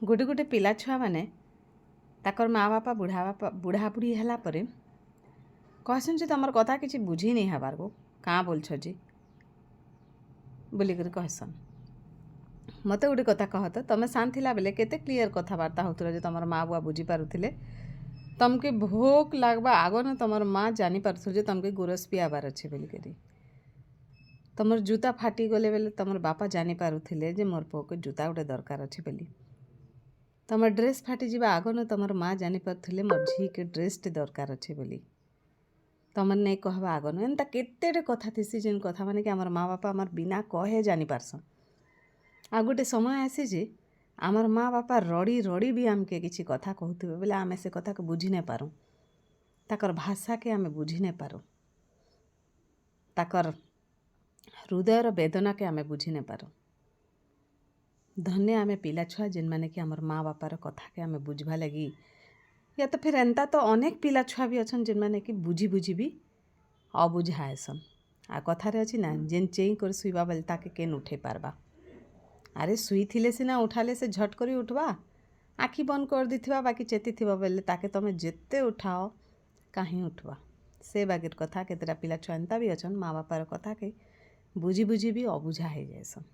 गोटे गोटे पिला छुआ मैंने ताकर माँ बापा बुढ़ा बुढ़ी है कहसन जे तुम कथा किसी बुझी नहीं हबार को कहाँ बोलछ जी बोलिक कहसन मत गोटे कथा कह तो तुम शांत थिला बेले केते क्लीयर कथबार्ता होतुला जे तुम माँ बुआ बुझी पारुथिले तुमके भोक लागबा आग न तुम माँ जानी पारुथु जे तुमके गोरस पियाबार अच्छे बोलिक तुम जूता फाटी गले बेले तुम बापा जानी पारुथिले जे मोर पुओ के जूता गोटे दरकार अच्छे बोली तुम ड्रेस फाटी जावा आग न तुम माँ जानी पारुथिले मोर झी के ड्रेसटे दरकार अच्छे बोली तुम नहीं कहबा आग न एंता केतेटे कथा थीसी जेन कथा माने कि आमर माँ बापा आमर बिना कहे जानी पारसन आ गोटे समय आसी जे आमर माँ बापा रड़ी रड़ी भी आमके किसी कथा कहते बोले आमे से कथा को बुझी नहीं पारूँ ताकर भाषा के आमे बुझी नहीं पारूँ ताकर हृदयर वेदना के आमे बुझी नहीं पारूँ धन्य आमे पिला छुआ जेन माने कि आमर माँ बापार कथा के आमे बुझवा लगी या तो फिर एंता तो अनेक पिला छुआ भी अच्छन जेन माने कि बुझी बुझी भी अबुझा आसन आ कथारे अच्छी ना जेन चेई कर शुवा बेले ताके केन उठे पारबा अरे शुई थिले सिना उठाले से झट करी उठवा आखि बंद कर दिथिबा बाकी चेती थिबा बेले ताके तमे जेते उठाओ कहीं उठवा से बागिर कथा केतेटा पिला छुआ एंता भी अच्छन माँ बापार कथा के बुझी बुझी भी अबुझा हो जाएसन।